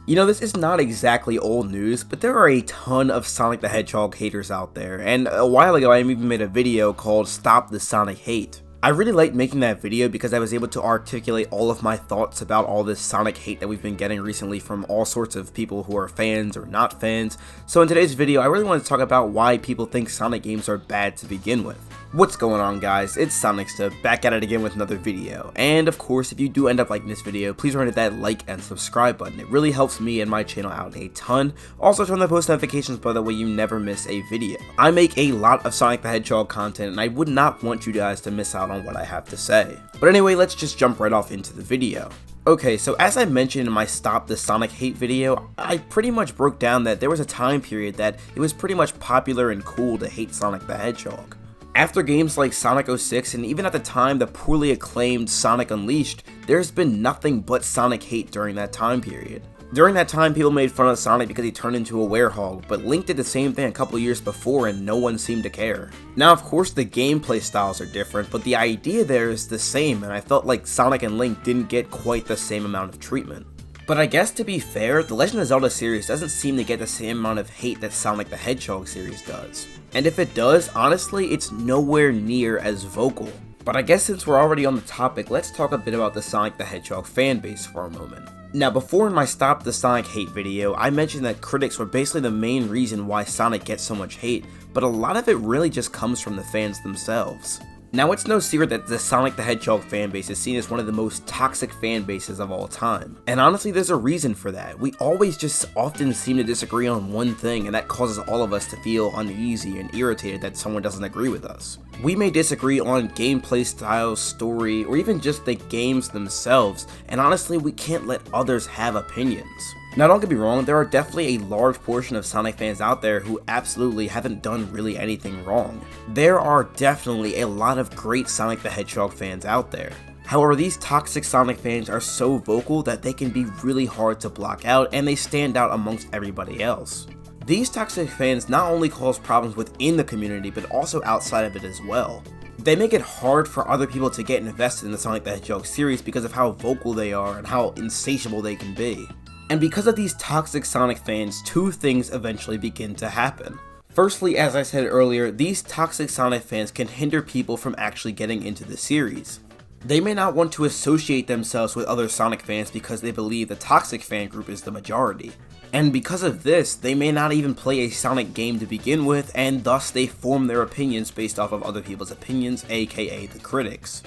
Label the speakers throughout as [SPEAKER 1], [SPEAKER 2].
[SPEAKER 1] You know, this is not exactly old news, but there are a ton of Sonic the Hedgehog haters out there, and a while ago I even made a video called Stop the Sonic Hate. I really liked making that video because I was able to articulate all of my thoughts about all this Sonic hate that we've been getting recently from all sorts of people who are fans or not fans. So in today's video, I really want to talk about why people think Sonic games are bad to begin with. What's going on, guys? It's SONICSTA, back at it again with another video. And of course, if you do end up liking this video, please remember to hit that like and subscribe button. It really helps me and my channel out a ton. Also turn on the post notifications by the way you never miss a video. I make a lot of Sonic the Hedgehog content and I would not want you guys to miss out on what I have to say. But anyway, let's just jump right off into the video. Okay, so as I mentioned in my Stop the Sonic Hate video, I pretty much broke down that there was a time period that it was pretty much popular and cool to hate Sonic the Hedgehog. After games like Sonic 06 and even at the time the poorly acclaimed Sonic Unleashed, there's been nothing but Sonic hate during that time period. During that time, people made fun of Sonic because he turned into a werehog, but Link did the same thing a couple years before and no one seemed to care. Now of course the gameplay styles are different, but the idea there is the same, and I felt like Sonic and Link didn't get quite the same amount of treatment. But I guess to be fair, the Legend of Zelda series doesn't seem to get the same amount of hate that Sonic the Hedgehog series does. And if it does, honestly, it's nowhere near as vocal. But I guess since we're already on the topic, let's talk a bit about the Sonic the Hedgehog fanbase for a moment. Now before in my Stop the Sonic Hate video, I mentioned that critics were basically the main reason why Sonic gets so much hate, but a lot of it really just comes from the fans themselves. Now it's no secret that the Sonic the Hedgehog fanbase is seen as one of the most toxic fan bases of all time. And honestly, there's a reason for that. We always just often seem to disagree on one thing, and that causes all of us to feel uneasy and irritated that someone doesn't agree with us. We may disagree on gameplay style, story, or even just the games themselves, and honestly, we can't let others have opinions. Now don't get me wrong, there are definitely a large portion of Sonic fans out there who absolutely haven't done really anything wrong. There are definitely a lot of great Sonic the Hedgehog fans out there. However, these toxic Sonic fans are so vocal that they can be really hard to block out and they stand out amongst everybody else. These toxic fans not only cause problems within the community but also outside of it as well. They make it hard for other people to get invested in the Sonic the Hedgehog series because of how vocal they are and how insatiable they can be. And because of these toxic Sonic fans, two things eventually begin to happen. Firstly, as I said earlier, these toxic Sonic fans can hinder people from actually getting into the series. They may not want to associate themselves with other Sonic fans because they believe the toxic fan group is the majority. And because of this, they may not even play a Sonic game to begin with, and thus they form their opinions based off of other people's opinions, aka the critics.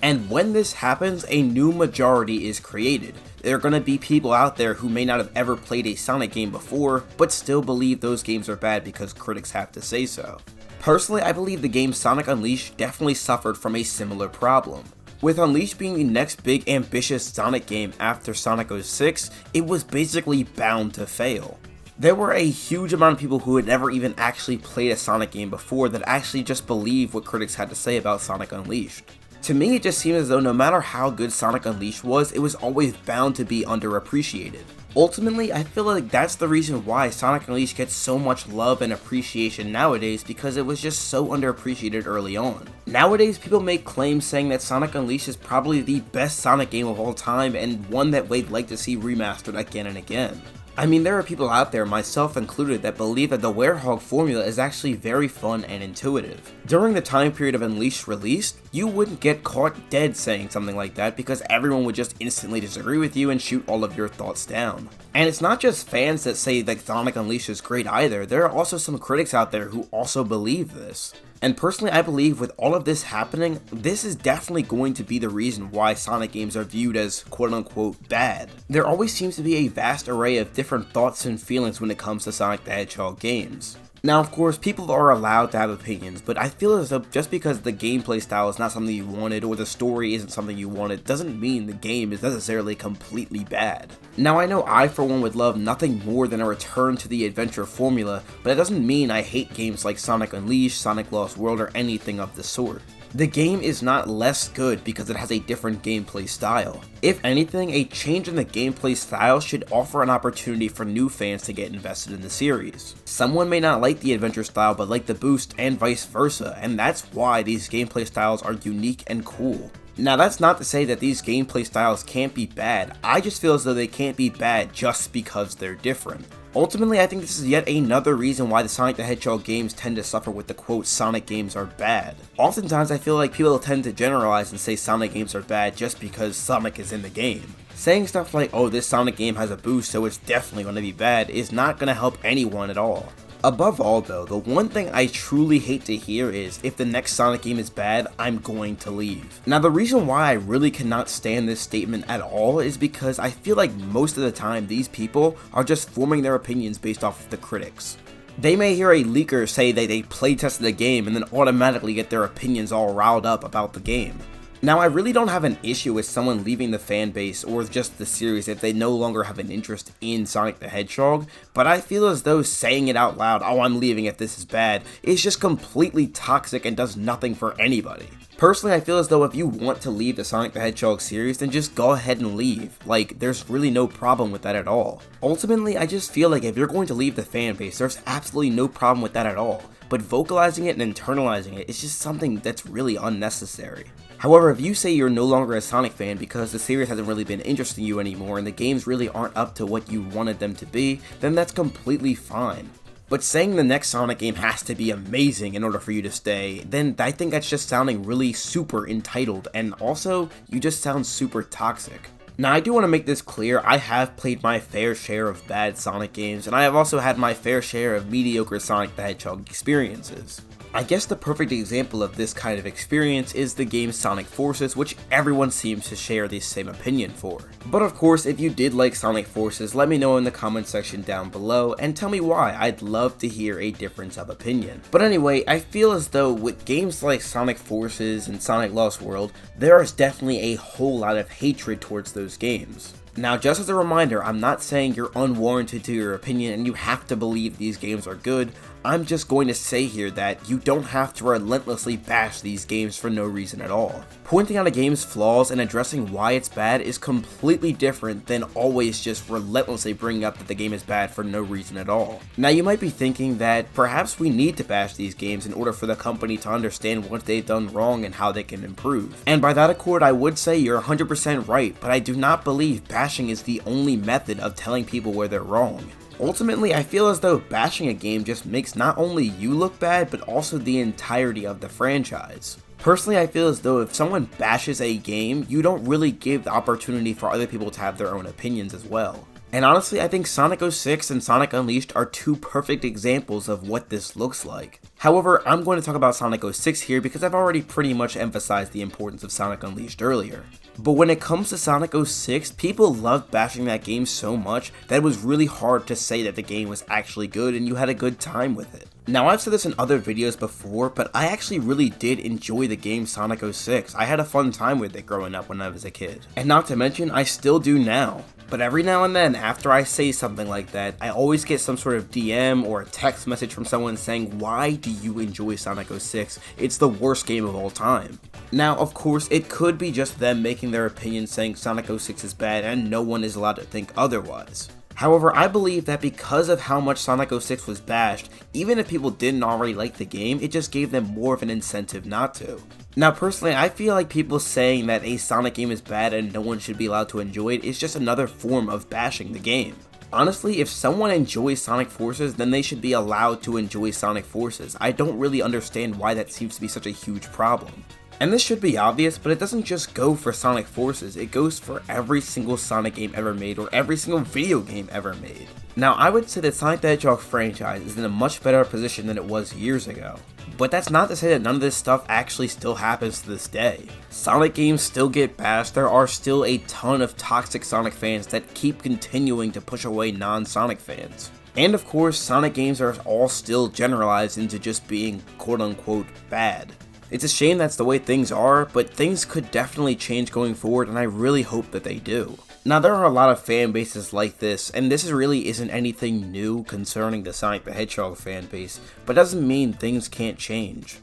[SPEAKER 1] And when this happens, a new majority is created. There are going to be people out there who may not have ever played a Sonic game before, but still believe those games are bad because critics have to say so. Personally, I believe the game Sonic Unleashed definitely suffered from a similar problem. With Unleashed being the next big ambitious Sonic game after Sonic 06, it was basically bound to fail. There were a huge amount of people who had never even actually played a Sonic game before that actually just believed what critics had to say about Sonic Unleashed. To me, it just seemed as though no matter how good Sonic Unleashed was, it was always bound to be underappreciated. Ultimately, I feel like that's the reason why Sonic Unleashed gets so much love and appreciation nowadays, because it was just so underappreciated early on. Nowadays, people make claims saying that Sonic Unleashed is probably the best Sonic game of all time and one that they'd like to see remastered again and again. I mean, there are people out there, myself included, that believe that the werehog formula is actually very fun and intuitive. During the time period of Unleashed release, you wouldn't get caught dead saying something like that because everyone would just instantly disagree with you and shoot all of your thoughts down. And it's not just fans that say that Sonic Unleashed is great either, there are also some critics out there who also believe this. And personally, I believe with all of this happening, this is definitely going to be the reason why Sonic games are viewed as quote-unquote bad. There always seems to be a vast array of different thoughts and feelings when it comes to Sonic the Hedgehog games. Now, of course, people are allowed to have opinions, but I feel as though just because the gameplay style is not something you wanted or the story isn't something you wanted doesn't mean the game is necessarily completely bad. Now, I know I for one would love nothing more than a return to the adventure formula, but it doesn't mean I hate games like Sonic Unleashed, Sonic Lost World, or anything of the sort. The game is not less good because it has a different gameplay style. If anything, a change in the gameplay style should offer an opportunity for new fans to get invested in the series. Someone may not like the adventure style but like the boost and vice versa, and that's why these gameplay styles are unique and cool. Now that's not to say that these gameplay styles can't be bad, I just feel as though they can't be bad just because they're different. Ultimately, I think this is yet another reason why the Sonic the Hedgehog games tend to suffer with the quote Sonic games are bad. Oftentimes I feel like people tend to generalize and say Sonic games are bad just because Sonic is in the game. Saying stuff like, oh, this Sonic game has a boost so it's definitely going to be bad is not going to help anyone at all. Above all though, the one thing I truly hate to hear is, if the next Sonic game is bad, I'm going to leave. Now the reason why I really cannot stand this statement at all is because I feel like most of the time these people are just forming their opinions based off of the critics. They may hear a leaker say that they playtested the game and then automatically get their opinions all riled up about the game. Now I really don't have an issue with someone leaving the fan base or just the series if they no longer have an interest in Sonic the Hedgehog, but I feel as though saying it out loud, oh I'm leaving if this is bad, is just completely toxic and does nothing for anybody. Personally, I feel as though if you want to leave the Sonic the Hedgehog series, then just go ahead and leave. Like, there's really no problem with that at all. Ultimately, I just feel like if you're going to leave the fan base, there's absolutely no problem with that at all. But vocalizing it and internalizing it is just something that's really unnecessary. However, if you say you're no longer a Sonic fan because the series hasn't really been interesting you anymore and the games really aren't up to what you wanted them to be, then that's completely fine. But saying the next Sonic game has to be amazing in order for you to stay, then I think that's just sounding really super entitled, and also, you just sound super toxic. Now I do want to make this clear, I have played my fair share of bad Sonic games, and I have also had my fair share of mediocre Sonic the Hedgehog experiences. I guess the perfect example of this kind of experience is the game Sonic Forces, which everyone seems to share the same opinion for. But of course, if you did like Sonic Forces, let me know in the comment section down below and tell me why. I'd love to hear a difference of opinion. But anyway, I feel as though with games like Sonic Forces and Sonic Lost World, there is definitely a whole lot of hatred towards those games. Now, just as a reminder, I'm not saying you're unwarranted to your opinion and you have to believe these games are good. I'm just going to say here that you don't have to relentlessly bash these games for no reason at all. Pointing out a game's flaws and addressing why it's bad is completely different than always just relentlessly bringing up that the game is bad for no reason at all. Now, you might be thinking that perhaps we need to bash these games in order for the company to understand what they've done wrong and how they can improve. And by that accord, I would say you're 100% right, but I do not believe bashing is the only method of telling people where they're wrong. Ultimately, I feel as though bashing a game just makes not only you look bad, but also the entirety of the franchise. Personally, I feel as though if someone bashes a game, you don't really give the opportunity for other people to have their own opinions as well. And honestly, I think Sonic 06 and Sonic Unleashed are two perfect examples of what this looks like. However, I'm going to talk about Sonic 06 here because I've already pretty much emphasized the importance of Sonic Unleashed earlier. But when it comes to Sonic 06, people loved bashing that game so much that it was really hard to say that the game was actually good and you had a good time with it. Now, I've said this in other videos before, but I actually really did enjoy the game Sonic 06. I had a fun time with it growing up when I was a kid. And not to mention, I still do now. But every now and then, after I say something like that, I always get some sort of DM or a text message from someone saying, why do you enjoy Sonic 06? It's the worst game of all time. Now, of course, it could be just them making their opinion saying Sonic 06 is bad and no one is allowed to think otherwise. However, I believe that because of how much Sonic 06 was bashed, even if people didn't already like the game, it just gave them more of an incentive not to. Now personally, I feel like people saying that a Sonic game is bad and no one should be allowed to enjoy it is just another form of bashing the game. Honestly, if someone enjoys Sonic Forces, then they should be allowed to enjoy Sonic Forces. I don't really understand why that seems to be such a huge problem. And this should be obvious, but it doesn't just go for Sonic Forces, it goes for every single Sonic game ever made or every single video game ever made. Now, I would say that Sonic the Hedgehog franchise is in a much better position than it was years ago. But that's not to say that none of this stuff actually still happens to this day. Sonic games still get bashed, there are still a ton of toxic Sonic fans that keep continuing to push away non-Sonic fans. And of course, Sonic games are all still generalized into just being quote-unquote bad. It's a shame that's the way things are, but things could definitely change going forward, and I really hope that they do. Now, there are a lot of fan bases like this, and this really isn't anything new concerning the Sonic the Hedgehog fan base, but doesn't mean things can't change.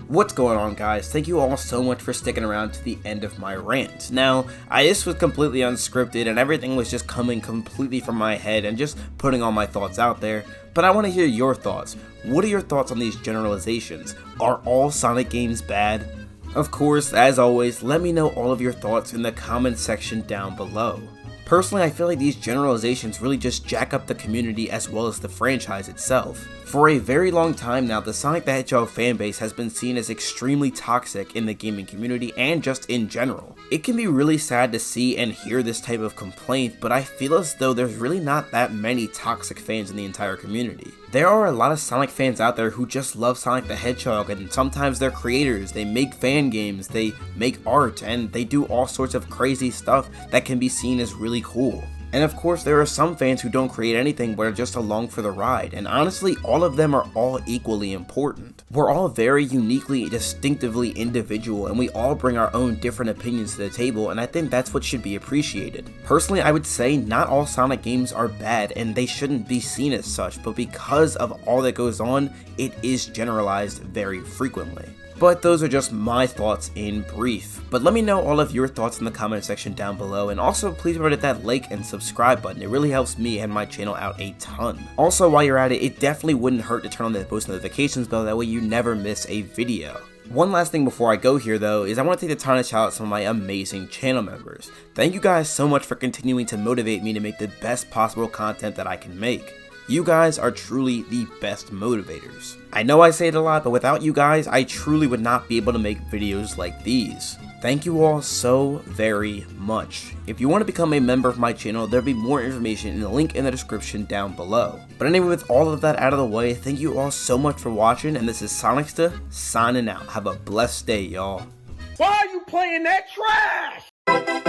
[SPEAKER 1] What's going on, guys? Thank you all so much for sticking around to the end of my rant. Now, this was completely unscripted and everything was just coming completely from my head and just putting all my thoughts out there, but I want to hear your thoughts. What are your thoughts on these generalizations? Are all Sonic games bad? Of course, as always, let me know all of your thoughts in the comment section down below. Personally, I feel like these generalizations really just jack up the community as well as the franchise itself. For a very long time now, the Sonic the Hedgehog fanbase has been seen as extremely toxic in the gaming community and just in general. It can be really sad to see and hear this type of complaint, but I feel as though there's really not that many toxic fans in the entire community. There are a lot of Sonic fans out there who just love Sonic the Hedgehog, and sometimes they're creators, they make fan games, they make art, and they do all sorts of crazy stuff that can be seen as really cool. And of course, there are some fans who don't create anything but are just along for the ride, and honestly, all of them are all equally important. We're all very uniquely, distinctively individual, and we all bring our own different opinions to the table, and I think that's what should be appreciated. Personally, I would say not all Sonic games are bad, and they shouldn't be seen as such, but because of all that goes on, it is generalized very frequently. But those are just my thoughts in brief. But let me know all of your thoughts in the comment section down below, and also please remember to hit that like and subscribe button. It really helps me and my channel out a ton. Also, while you're at it, it definitely wouldn't hurt to turn on the post notifications bell, that way you never miss a video. One last thing before I go here though, is I want to take the time to shout out some of my amazing channel members. Thank you guys so much for continuing to motivate me to make the best possible content that I can make. You guys are truly the best motivators. I know I say it a lot, but without you guys, I truly would not be able to make videos like these. Thank you all so very much. If you want to become a member of my channel, there'll be more information in the link in the description down below. But anyway, with all of that out of the way, thank you all so much for watching, and this is SONICSTA signing out. Have a blessed day, y'all.
[SPEAKER 2] Why are you playing that trash?